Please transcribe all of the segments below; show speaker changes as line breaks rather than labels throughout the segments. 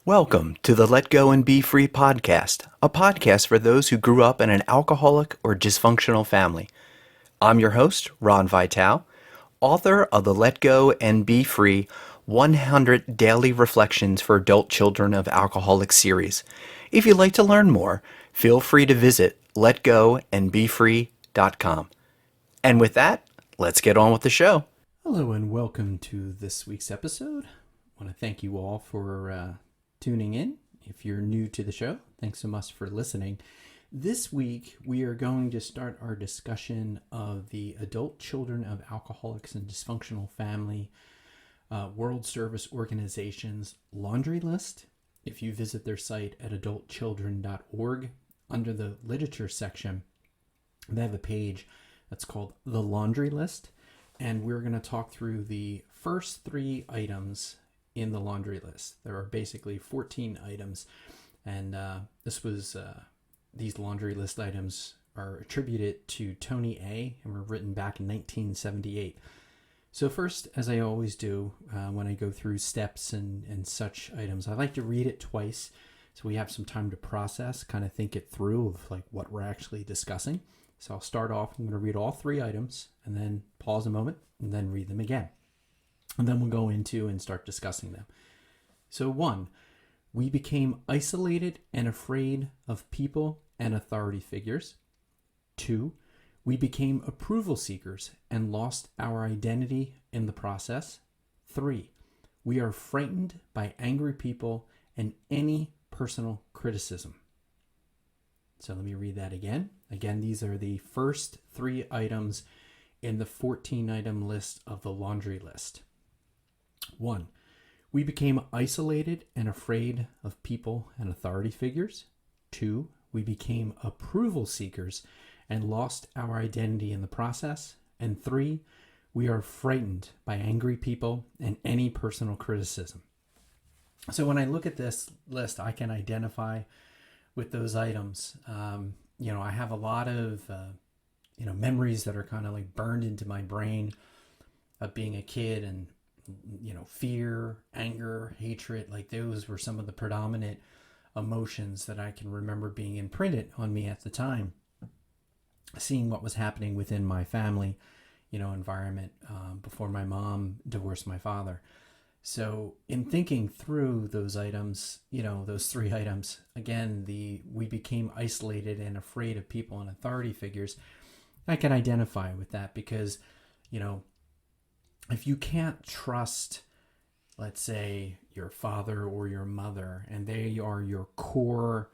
Welcome to the Let Go and Be Free podcast, a podcast for those who grew up in an alcoholic or dysfunctional family. I'm your host, Ron Vitale, author of the Let Go and Be Free 100 Daily Reflections for Adult Children of Alcoholics series. If you'd like to learn more, feel free to visit letgoandbefree.com. And with that, let's get on with the show.
Hello and welcome to this week's episode. I want to thank you all for tuning in. If you're new to the show, thanks so much for listening. This week, we are going to start our discussion of the Adult Children of Alcoholics and Dysfunctional Family World Service Organization's laundry list. If you visit their site at adultchildren.org, under the literature section, they have a page that's called the laundry list. And we're going to talk through the first 3 items in the laundry list. There are basically 14 items, and these laundry list items are attributed to Tony A. and were written back in 1978. So first, as I always do when I go through steps and such items, I like to read it twice so we have some time to process, kind of think it through of like what we're actually discussing. So I'll start off, I'm going to read all 3 items and then pause a moment and then read them again. And then we'll go into and start discussing them. So 1, we became isolated and afraid of people and authority figures. 2, we became approval seekers and lost our identity in the process. 3, we are frightened by angry people and any personal criticism. So let me read that again. Again, these are the first 3 items in the 14-item list of the laundry list. 1, we became isolated and afraid of people and authority figures. 2, we became approval seekers and lost our identity in the process. And 3, we are frightened by angry people and any personal criticism. So when I look at this list, I can identify with those items. I have a lot of memories that are kind of like burned into my brain of being a kid, and fear, anger, hatred, like those were some of the predominant emotions that I can remember being imprinted on me at the time. Seeing what was happening within my family, environment before my mom divorced my father. So in thinking through those items, those 3 items, again, we became isolated and afraid of people and authority figures. I can identify with that because, if you can't trust, let's say, your father or your mother, and they are your core,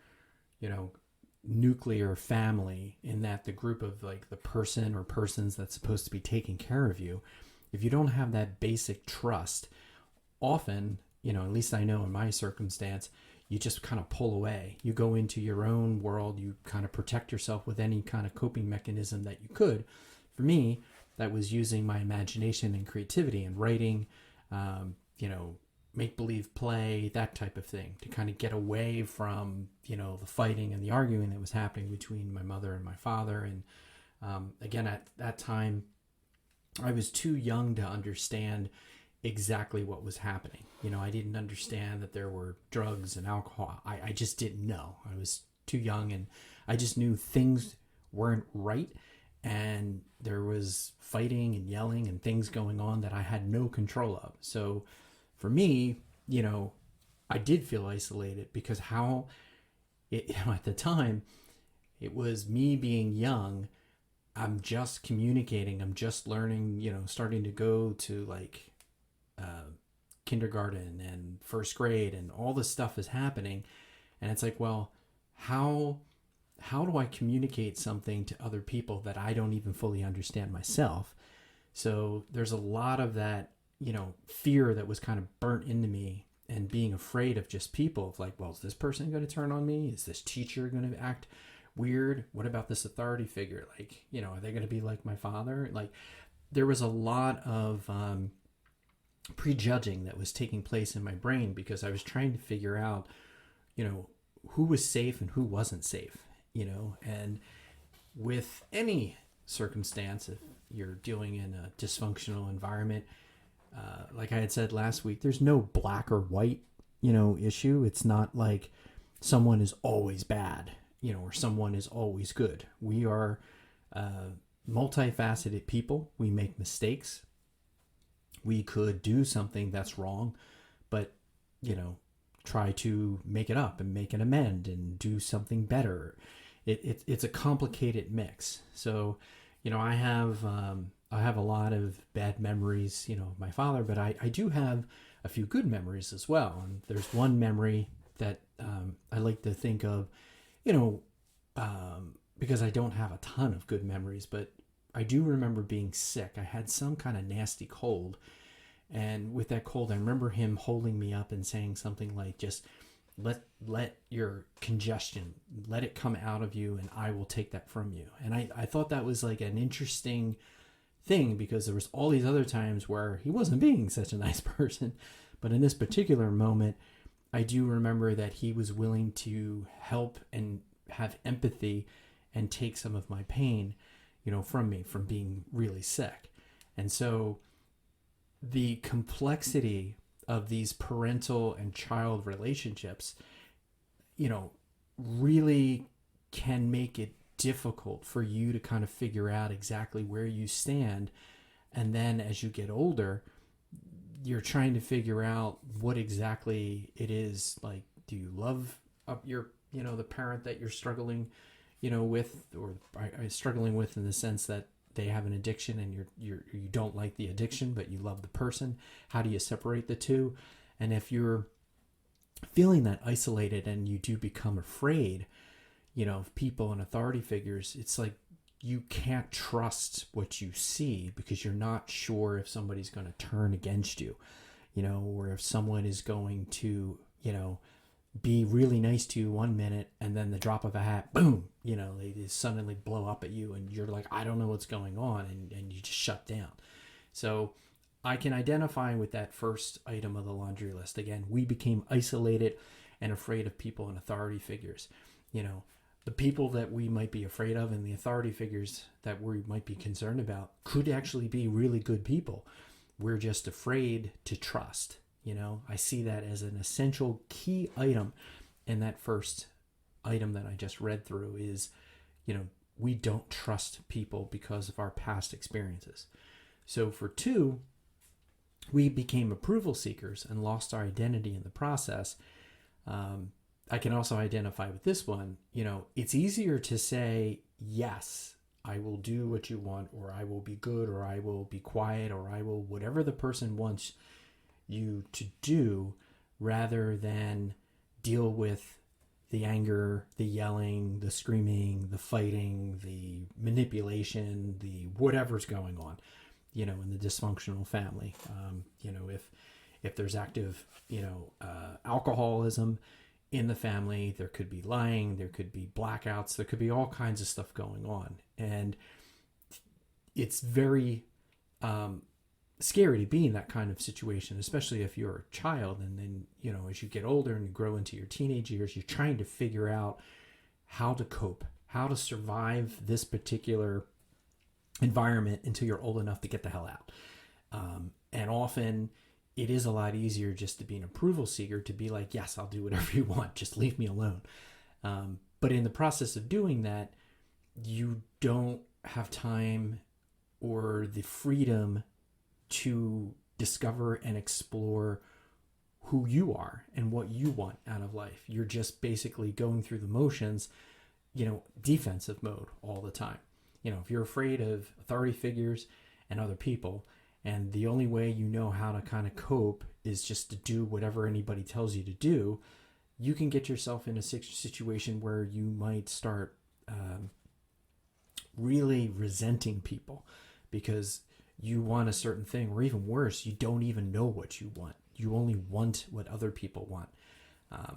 nuclear family, in that the group of like the person or persons that's supposed to be taking care of you, if you don't have that basic trust, often, at least I know in my circumstance, you just kind of pull away. You go into your own world. You kind of protect yourself with any kind of coping mechanism that you could. For me, that was using my imagination and creativity and writing, make-believe play, that type of thing, to kind of get away from, the fighting and the arguing that was happening between my mother and my father. And again, at that time, I was too young to understand exactly what was happening. I didn't understand that there were drugs and alcohol. I just didn't know. I was too young, and I just knew things weren't right, and there was fighting and yelling and things going on that I had no control of. So for me, I did feel isolated because at the time, it was me being young. I'm just communicating. I'm just learning, starting to go to like kindergarten and first grade, and all this stuff is happening. And it's like, well, how do I communicate something to other people that I don't even fully understand myself? So there's a lot of that, fear that was kind of burnt into me, and being afraid of just people, of like, well, is this person going to turn on me? Is this teacher going to act weird? What about this authority figure? Like, are they going to be like my father? Like, there was a lot of prejudging that was taking place in my brain because I was trying to figure out, who was safe and who wasn't safe, and with any circumstance, if you're dealing in a dysfunctional environment, like I had said last week, there's no black or white. issue. It's not like someone is always bad, or someone is always good. We are multifaceted people. We make mistakes. We could do something that's wrong, but, try to make it up and make an amend and do something better. It's a complicated mix. So, I have a lot of bad memories, of my father, but I do have a few good memories as well. And there's one memory that I like to think of, because I don't have a ton of good memories, but I do remember being sick. I had some kind of nasty cold. And with that cold, I remember him holding me up and saying something like, just let your congestion, let it come out of you, and I will take that from you. And I thought that was like an interesting thing, because there was all these other times where he wasn't being such a nice person. But in this particular moment, I do remember that he was willing to help and have empathy and take some of my pain, from me, from being really sick. And so the complexity of these parental and child relationships, really can make it difficult for you to kind of figure out exactly where you stand. And then as you get older, you're trying to figure out what exactly it is. Like, do you love your, the parent that you're struggling, with, or are struggling with, in the sense that they have an addiction and you don't like the addiction, but you love the person? How do you separate the two? And if you're feeling that isolated and you do become afraid, of people and authority figures, it's like you can't trust what you see, because you're not sure if somebody's going to turn against you, or if someone is going to, be really nice to you one minute, and then the drop of a hat, boom, they just suddenly blow up at you, and you're like, I don't know what's going on, and you just shut down. So I can identify with that first item of the laundry list. Again, we became isolated and afraid of people and authority figures. The people that we might be afraid of and the authority figures that we might be concerned about could actually be really good people. We're just afraid to trust. I see that as an essential key item in that first item that I just read through is, we don't trust people because of our past experiences. So for 2, we became approval seekers and lost our identity in the process. I can also identify with this one. It's easier to say, yes, I will do what you want, or I will be good, or I will be quiet, or I will whatever the person wants you to do, rather than deal with the anger, the yelling, the screaming, the fighting, the manipulation, the whatever's going on, in the dysfunctional family. If there's active, alcoholism in the family, there could be lying, there could be blackouts, there could be all kinds of stuff going on. And it's very scary to be in that kind of situation, especially if you're a child. And then, as you get older and you grow into your teenage years, you're trying to figure out how to cope, how to survive this particular environment until you're old enough to get the hell out. And often it is a lot easier just to be an approval seeker, to be like, yes, I'll do whatever you want, just leave me alone. But in the process of doing that, you don't have time or the freedom to discover and explore who you are and what you want out of life. You're just basically going through the motions, defensive mode all the time. If you're afraid of authority figures and other people, and the only way you know how to kind of cope is just to do whatever anybody tells you to do, you can get yourself in a situation where you might start really resenting people because you want a certain thing, or even worse, you don't even know what you want. You only want what other people want.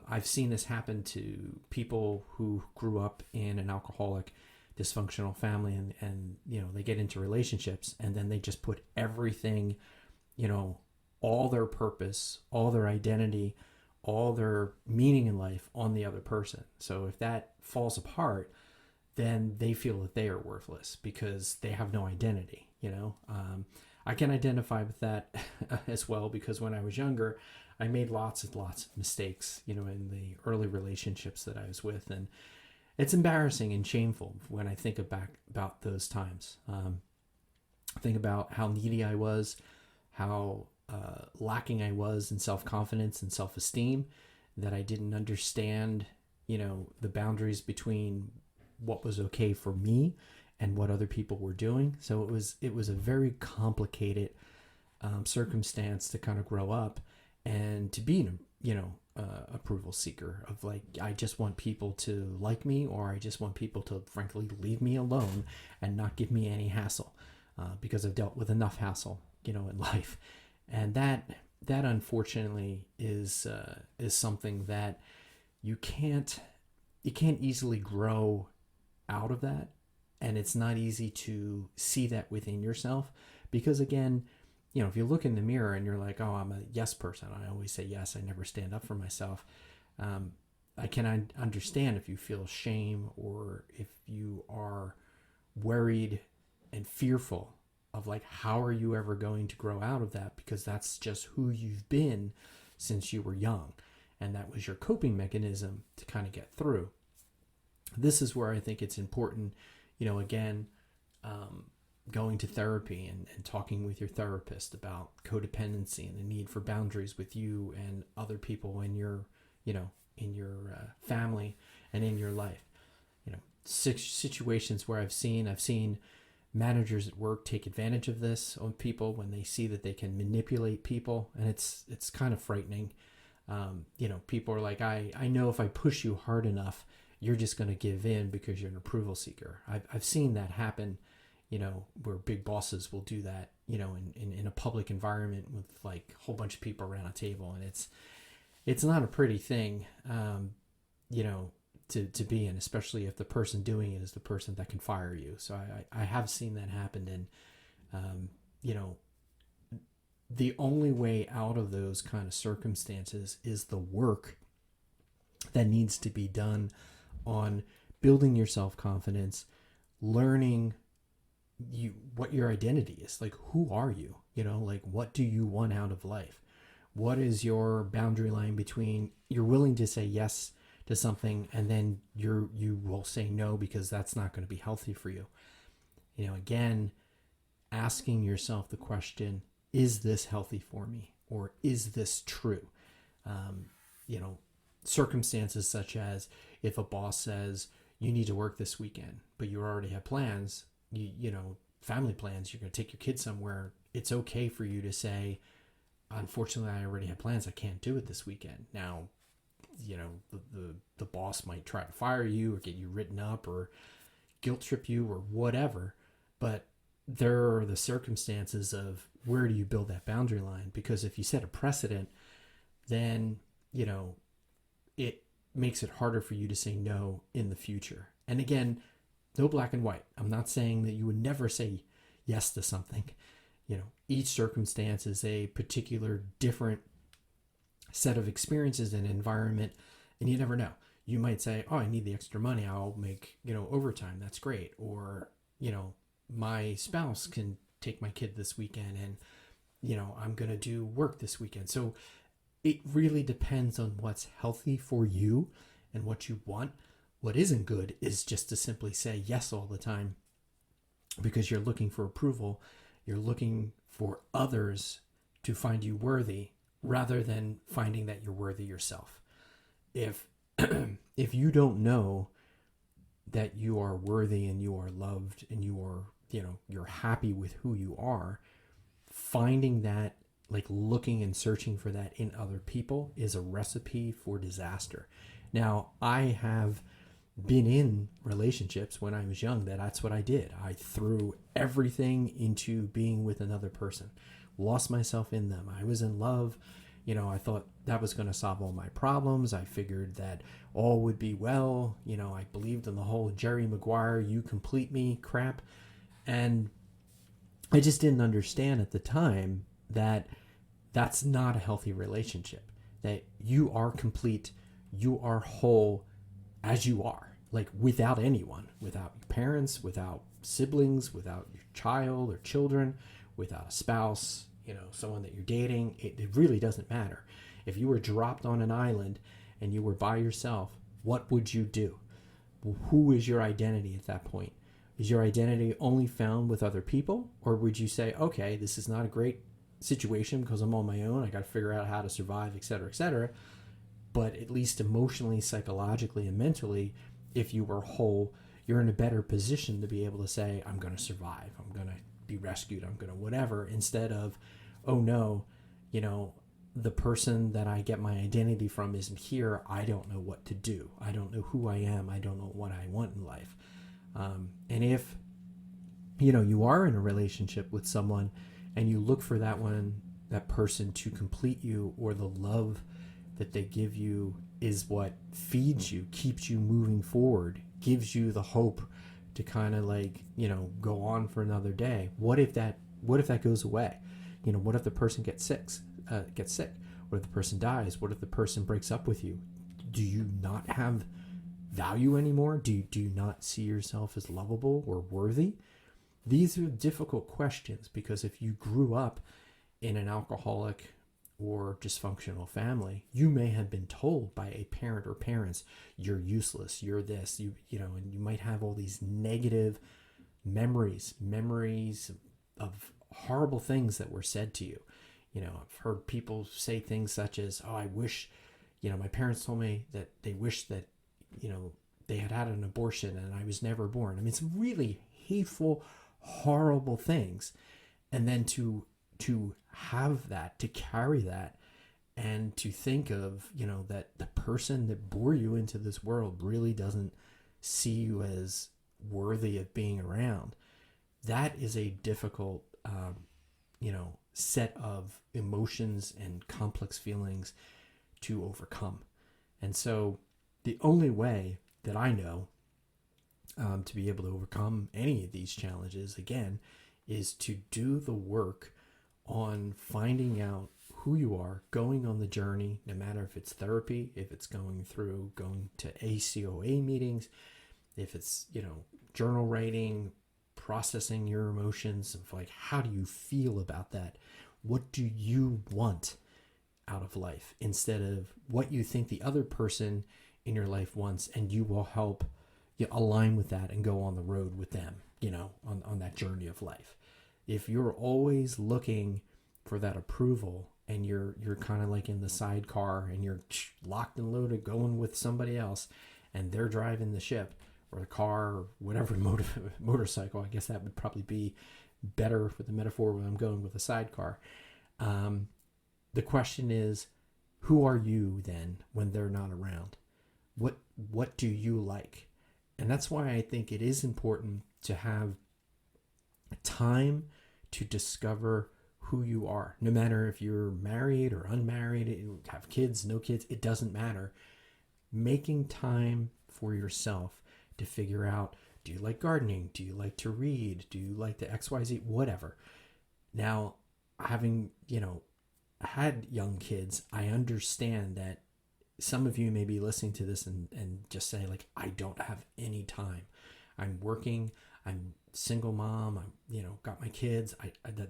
I've seen this happen to people who grew up in an alcoholic, dysfunctional family, and they get into relationships, and then they just put everything, all their purpose, all their identity, all their meaning in life on the other person. So if that falls apart, then they feel that they are worthless because they have no identity. I can identify with that as well, because when I was younger, I made lots and lots of mistakes, in the early relationships that I was with. And it's embarrassing and shameful when I think back about those times. Think about how needy I was, how lacking I was in self-confidence and self-esteem, that I didn't understand, the boundaries between what was okay for me and what other people were doing. So it was a very complicated circumstance to kind of grow up and to be an approval seeker of like, I just want people to like me, or I just want people to frankly leave me alone and not give me any hassle, because I've dealt with enough hassle in life. And that unfortunately is something that you can't easily grow out of that. And it's not easy to see that within yourself, because again, if you look in the mirror and you're like, oh, I'm a yes person, I always say yes, I never stand up for myself. I can understand if you feel shame, or if you are worried and fearful of like, how are you ever going to grow out of that? Because that's just who you've been since you were young. And that was your coping mechanism to kind of get through. This is where I think it's important, again, going to therapy and talking with your therapist about codependency and the need for boundaries with you and other people in your, family and in your life. Situations where I've seen managers at work take advantage of this on people when they see that they can manipulate people, and it's kind of frightening. People are like, I know if I push you hard enough, you're just going to give in because you're an approval seeker. I've seen that happen, where big bosses will do that, in a public environment with like a whole bunch of people around a table, and it's not a pretty thing, to be in, especially if the person doing it is the person that can fire you. So I have seen that happen, and the only way out of those kind of circumstances is the work that needs to be done on building your self-confidence, learning what your identity is. Like, who are you? Like, what do you want out of life? What is your boundary line between you're willing to say yes to something and then you will say no because that's not going to be healthy for you? Again, asking yourself the question, is this healthy for me, or is this true? Circumstances such as if a boss says you need to work this weekend, but you already have plans, family plans, you're going to take your kids somewhere. It's okay for you to say, unfortunately, I already have plans, I can't do it this weekend. Now, the boss might try to fire you or get you written up or guilt trip you or whatever, but there are the circumstances of where do you build that boundary line? Because if you set a precedent, then it makes it harder for you to say no in the future. And again, no black and white. I'm not saying that you would never say yes to something. Each circumstance is a particular different set of experiences and environment, and you never know. You might say, oh, I need the extra money, I'll make overtime, that's great. Or my spouse can take my kid this weekend, and I'm gonna do work this weekend. So it really depends on what's healthy for you and what you want. What isn't good is just to simply say yes all the time because you're looking for approval, you're looking for others to find you worthy, rather than finding that you're worthy yourself. If if you don't know that you are worthy and you are loved and you are, you're happy with who you are, finding that, like looking and searching for that in other people, is a recipe for disaster. Now, I have been in relationships when I was young that's what I did. I threw everything into being with another person, lost myself in them. I was in love. I thought that was going to solve all my problems. I figured that all would be well. I believed in the whole Jerry Maguire, you complete me crap. And I just didn't understand at the time that that's not a healthy relationship, that you are complete, you are whole as you are, like without anyone, without your parents, without siblings, without your child or children, without a spouse, someone that you're dating. It really doesn't matter. If you were dropped on an island and you were by yourself, what would you do? Who is your identity at that point? Is your identity only found with other people? Or would you say, okay, this is not a great situation because I'm on my own, I got to figure out how to survive, etc., but at least emotionally, psychologically, and mentally, if you were whole, you're in a better position to be able to say, I'm going to survive, I'm going to be rescued, I'm going to whatever, instead of, oh no, the person that I get my identity from isn't here, I don't know what to do, I don't know who I am, I don't know what I want in life. And if you are in a relationship with someone and you look for that person to complete you, or the love that they give you is what feeds you, keeps you moving forward, gives you the hope to kind of go on for another day. What if that goes away? What if the person gets sick? What if the person dies? What if the person breaks up with you? Do you not have value anymore? Do you not see yourself as lovable or worthy? These are difficult questions, because if you grew up in an alcoholic or dysfunctional family, you may have been told by a parent or parents, you're useless, you're this, and you might have all these negative memories of horrible things that were said to you. I've heard people say things such as, oh, I wish, my parents told me that they wish that, they had had an abortion and I was never born. I mean, it's really hateful, horrible things. And then to have that, to carry that, and to think of, that the person that bore you into this world really doesn't see you as worthy of being around. That is a difficult, set of emotions and complex feelings to overcome. And so the only way that I know to be able to overcome any of these challenges, again, is to do the work on finding out who you are, going on the journey, no matter if it's therapy, if it's going to ACOA meetings, if it's, journal writing, processing your emotions of how do you feel about that? What do you want out of life, instead of what you think the other person in your life wants, and you will help align with that and go on the road with them, on that journey of life. If you're always looking for that approval and you're kind of like in the sidecar and you're locked and loaded going with somebody else and they're driving the ship or the car or whatever motorcycle, I guess that would probably be better for the metaphor when I'm going with a sidecar. The question is, who are you then when they're not around? What do you like? And that's why I think it is important to have time to discover who you are. No matter if you're married or unmarried, have kids, no kids, it doesn't matter. Making time for yourself to figure out, do you like gardening? Do you like to read? Do you like the XYZ? Whatever. Now, having, had young kids, I understand that some of you may be listening to this and just say I don't have any time. I'm working, I'm single mom, I'm, got my kids.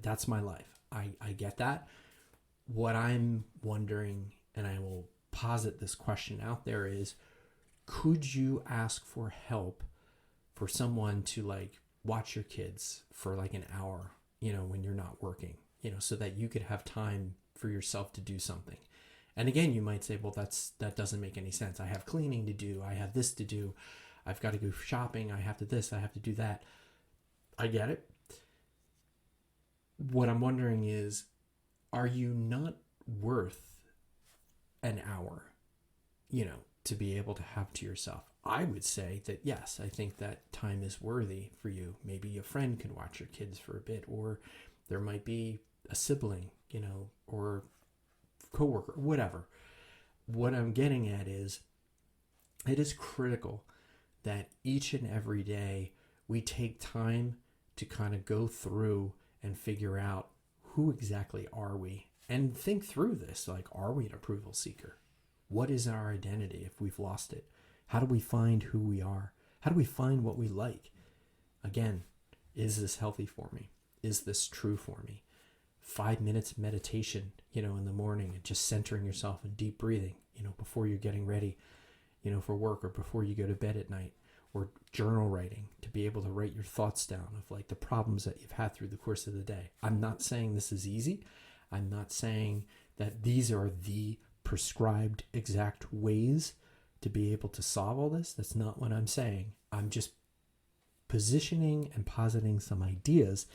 That's my life. I get that. What I'm wondering, and I will posit this question out there, is could you ask for help for someone to watch your kids for an hour, when you're not working, so that you could have time for yourself to do something? And again, you might say, well, that doesn't make any sense. I have cleaning to do. I have this to do. I've got to go shopping. I have to this. I have to do that. I get it. What I'm wondering is, are you not worth an hour, to be able to have to yourself? I would say that yes, I think that time is worthy for you. Maybe a friend can watch your kids for a bit, or there might be a sibling, or coworker, whatever. What I'm getting at is, it is critical that each and every day we take time to kind of go through and figure out who exactly are we, and think through this. Are we an approval seeker? What is our identity if we've lost it? How do we find who we are? How do we find what we like? Again, is this healthy for me? Is this true for me? 5 minutes of meditation, in the morning, and just centering yourself and deep breathing, before you're getting ready, for work, or before you go to bed at night, or journal writing, to be able to write your thoughts down of like the problems that you've had through the course of the day. I'm not saying this is easy. I'm not saying that these are the prescribed exact ways to be able to solve all this. That's not what I'm saying. I'm just positioning and positing some ideas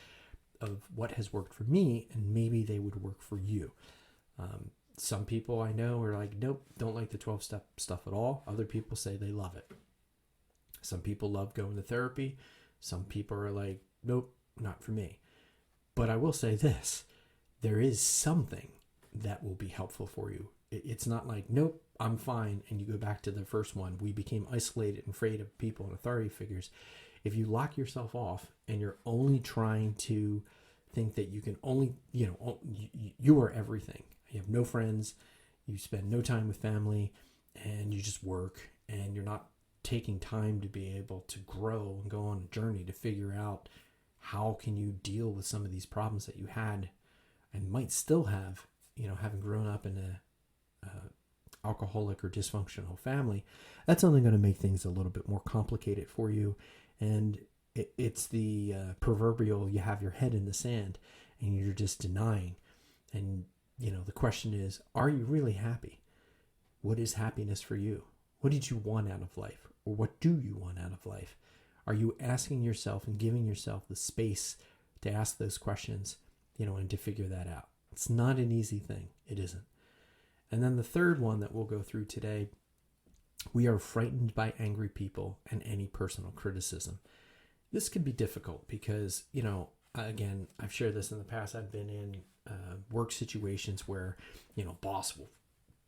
of what has worked for me, and maybe they would work for you. Some people I know are like, nope, don't like the 12-step stuff at all. Other people say they love it. Some people love going to therapy. Some people are like, nope, not for me. But I will say this, there is something that will be helpful for you. It's not like, nope, I'm fine, and you go back to the first one. We became isolated and afraid of people and authority figures. If you lock yourself off and you're only trying to think that you can only, you are everything. You have no friends, you spend no time with family, and you just work, and you're not taking time to be able to grow and go on a journey to figure out how can you deal with some of these problems that you had and might still have, having grown up in a alcoholic or dysfunctional family. That's only going to make things a little bit more complicated for you. And it's the proverbial, you have your head in the sand and you're just denying. And, the question is, are you really happy? What is happiness for you? What did you want out of life? Or what do you want out of life? Are you asking yourself and giving yourself the space to ask those questions, and to figure that out? It's not an easy thing. It isn't. And then the third one that we'll go through today, we are frightened by angry people and any personal criticism. This can be difficult because, again, I've shared this in the past. I've been in work situations where, boss will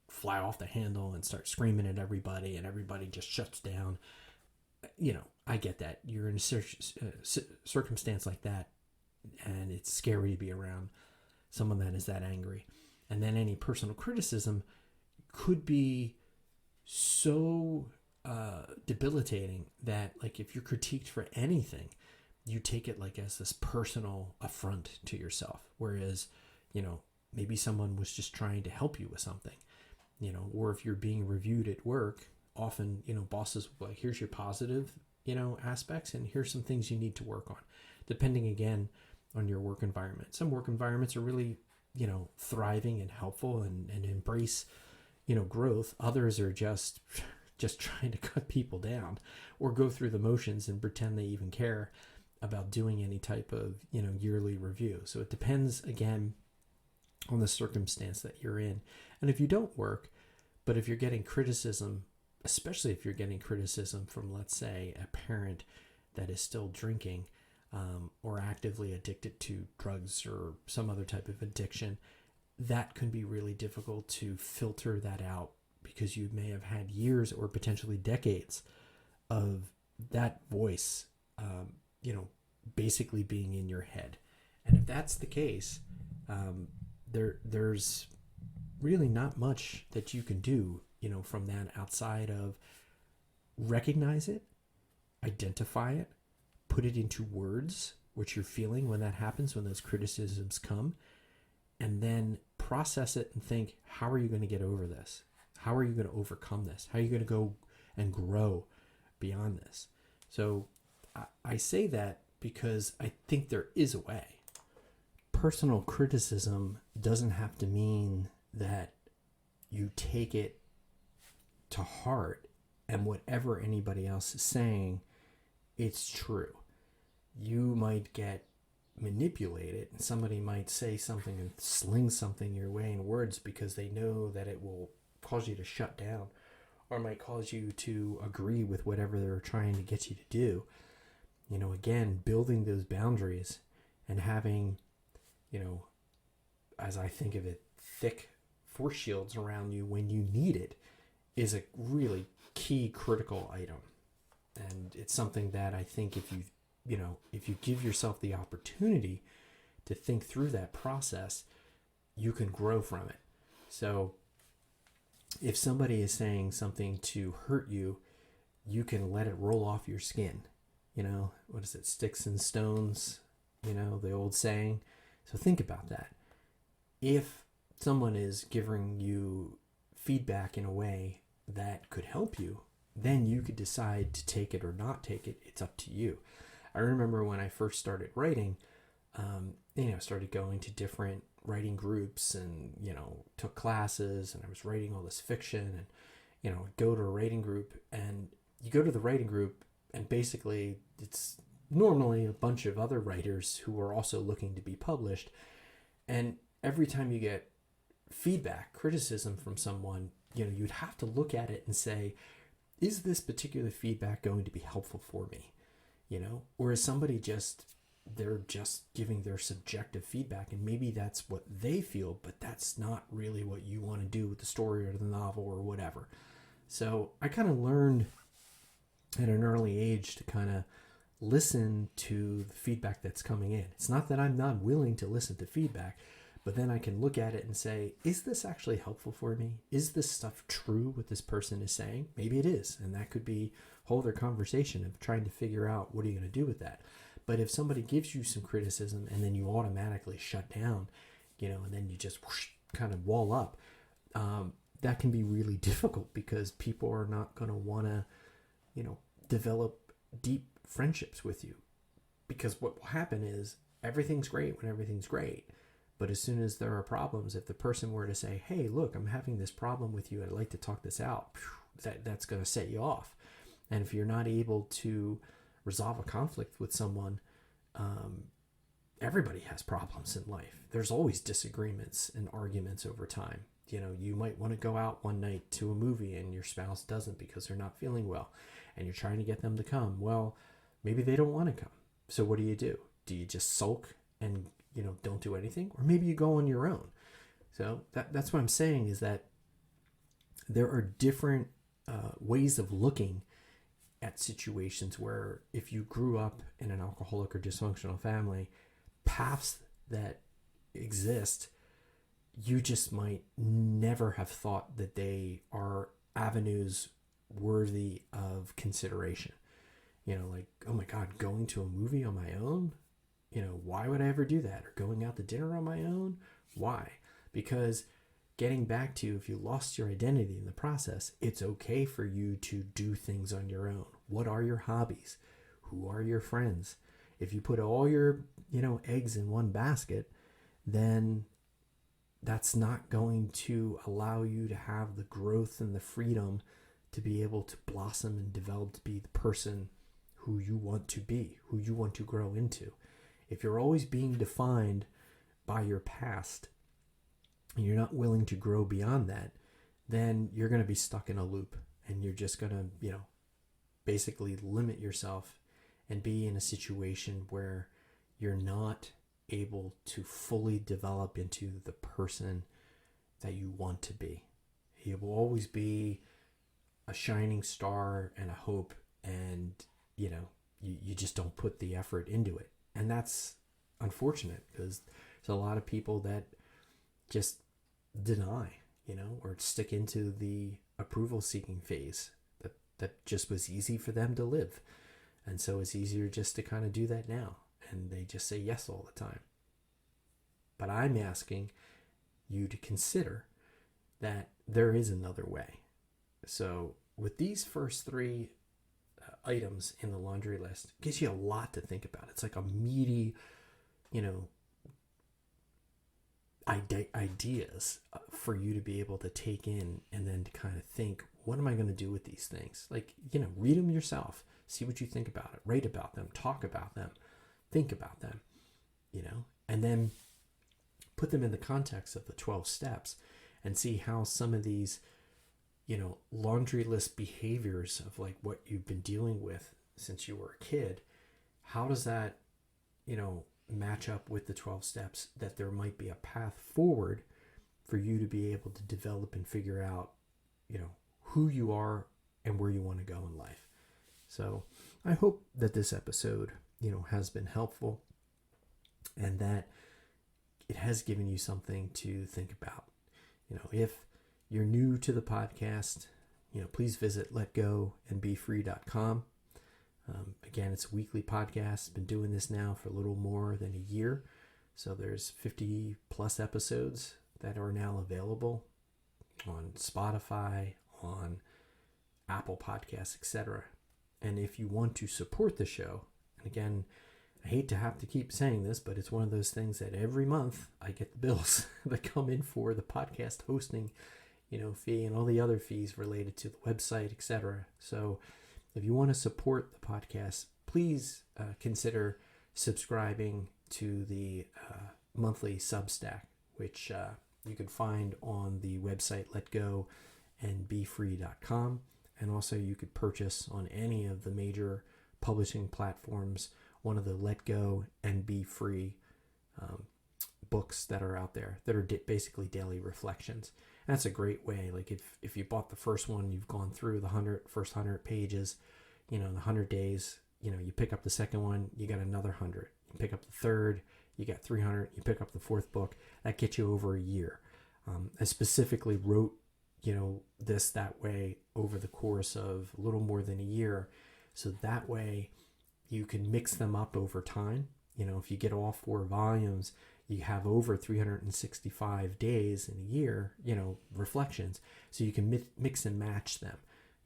fly off the handle and start screaming at everybody and everybody just shuts down. I get that. You're in a circumstance like that, and it's scary to be around someone that is that angry. And then any personal criticism could be so debilitating that, like, if you're critiqued for anything, you take it like as this personal affront to yourself. Whereas, maybe someone was just trying to help you with something, or if you're being reviewed at work, often, bosses will be like, here's your positive, aspects, and here's some things you need to work on, depending again on your work environment. Some work environments are really, thriving and helpful and embrace, growth. Others are just trying to cut people down or go through the motions and pretend they even care about doing any type of, yearly review. So it depends, again, on the circumstance that you're in. And if you don't work, but if you're getting criticism, especially if you're getting criticism from, let's say, a parent that is still drinking, or actively addicted to drugs or some other type of addiction, that can be really difficult to filter that out, because you may have had years or potentially decades of that voice, basically being in your head. And if that's the case, there's really not much that you can do, from that outside of recognize it, identify it, put it into words, what you're feeling when that happens, when those criticisms come, and then process it and think, how are you going to get over this? How are you going to overcome this? How are you going to go and grow beyond this? So I say that because I think there is a way. Personal criticism doesn't have to mean that you take it to heart and whatever anybody else is saying, it's true. You might get manipulated, and somebody might say something and sling something your way in words because they know that it will cause you to shut down, or might cause you to agree with whatever they're trying to get you to do. Again, building those boundaries and having, as I think of it, thick force shields around you when you need it is a really key critical item. And it's something that I think if you give yourself the opportunity to think through that process, you can grow from it. So if somebody is saying something to hurt you, you can let it roll off your skin. What is it? Sticks and stones, the old saying. So think about that. if someone is giving you feedback in a way that could help you, then you could decide to take it or not take it. It's up to you. I remember when I first started writing, started going to different writing groups and, took classes, and I was writing all this fiction, and, go to a writing group, and you go to the writing group, and basically it's normally a bunch of other writers who are also looking to be published. And every time you get feedback, criticism from someone, you'd have to look at it and say, is this particular feedback going to be helpful for me? Or is somebody they're just giving their subjective feedback, and maybe that's what they feel, but that's not really what you want to do with the story or the novel or whatever. So I kind of learned at an early age to kind of listen to the feedback that's coming in. It's not that I'm not willing to listen to feedback, but then I can look at it and say, is this actually helpful for me? Is this stuff true, what this person is saying? Maybe it is, and that could be a whole other conversation of trying to figure out what are you going to do with that. But if somebody gives you some criticism and then you automatically shut down, and then you just kind of wall up, that can be really difficult, because people are not going to want to, develop deep friendships with you. Because what will happen is everything's great when everything's great. But as soon as there are problems, if the person were to say, hey, look, I'm having this problem with you, I'd like to talk this out, that's going to set you off. And if you're not able to resolve a conflict with someone, everybody has problems in life. There's always disagreements and arguments over time. You might want to go out one night to a movie and your spouse doesn't because they're not feeling well, and you're trying to get them to come. Well, maybe they don't want to come. So what do? Do you just sulk and, don't do anything? Or maybe you go on your own. So that's what I'm saying, is that there are different ways of looking at situations where, if you grew up in an alcoholic or dysfunctional family, paths that exist, you just might never have thought that they are avenues worthy of consideration. Like, oh my God, going to a movie on my own? Why would I ever do that? Or going out to dinner on my own? Why? Because getting back to, if you lost your identity in the process, it's okay for you to do things on your own. What are your hobbies? Who are your friends? If you put all your, eggs in one basket, then that's not going to allow you to have the growth and the freedom to be able to blossom and develop to be the person who you want to be, who you want to grow into. If you're always being defined by your past and you're not willing to grow beyond that, then you're going to be stuck in a loop, and you're just going to, basically limit yourself and be in a situation where you're not able to fully develop into the person that you want to be. You will always be a shining star and a hope, and you just don't put the effort into it. And that's unfortunate, because there's a lot of people that just deny, or stick into the approval seeking phase that just was easy for them to live. And so it's easier just to kind of do that now, and they just say yes all the time. But I'm asking you to consider that there is another way. So with these first three items in the laundry list, it gives you a lot to think about. It's like a meaty, ideas for you to be able to take in, and then to kind of think, what am I going to do with these things? Like, read them yourself, see what you think about it, write about them, talk about them, think about them, and then put them in the context of the 12 steps, and see how some of these, laundry list behaviors of like what you've been dealing with since you were a kid, how does that, match up with the 12 steps, that there might be a path forward for you to be able to develop and figure out, who you are and where you want to go in life. So I hope that this episode, has been helpful, and that it has given you something to think about. If you're new to the podcast, please visit letgoandbefree.com. Again, it's a weekly podcast. Been doing this now for a little more than a year. So there's 50 plus episodes that are now available on Spotify, on Apple Podcasts, etc. And if you want to support the show, and again, I hate to have to keep saying this, but it's one of those things that every month I get the bills that come in for the podcast hosting, fee and all the other fees related to the website, etc. So if you want to support the podcast, please consider subscribing to the monthly Substack, which you can find on the website letgoandbefree.com. And also you could purchase on any of the major publishing platforms one of the Let Go and Be Free books that are out there that are basically daily reflections. And that's a great way. Like if you bought the first one, you've gone through the first 100 pages, the 100 days, you pick up the second one, you got another 100. You pick up the third, you got 300. You pick up the fourth book, that gets you over a year. I specifically wrote, this that way over the course of a little more than a year. So that way you can mix them up over time. If you get all 4 volumes, you have over 365 days in a year, reflections. So you can mix and match them,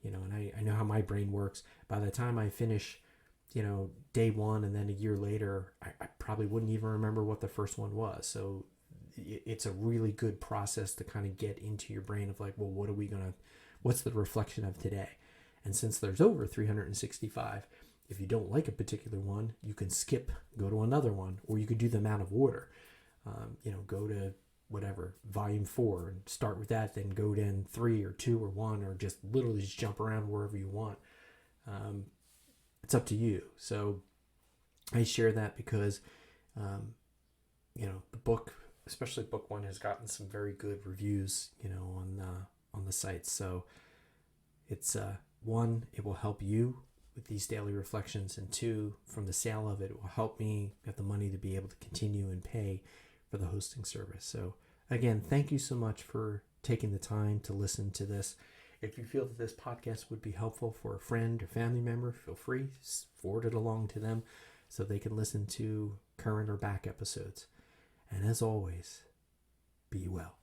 and I know how my brain works. By the time I finish, day one, and then a year later, I probably wouldn't even remember what the first one was. So it's a really good process to kind of get into your brain of like, well, what's the reflection of today? And since there's over 365, if you don't like a particular one, you can skip, go to another one, or you could do them out of order. Go to whatever, volume 4 and start with that, then go to 3 or 2 or 1, or just literally just jump around wherever you want. It's up to you. So I share that because, the book, especially book 1, has gotten some very good reviews, on the site. So it's, 1, it will help you with these daily reflections, and 2, from the sale of it, it will help me get the money to be able to continue and pay for the hosting service. So again, thank you so much for taking the time to listen to this. If you feel that this podcast would be helpful for a friend or family member, feel free, forward it along to them so they can listen to current or back episodes. And as always, be well.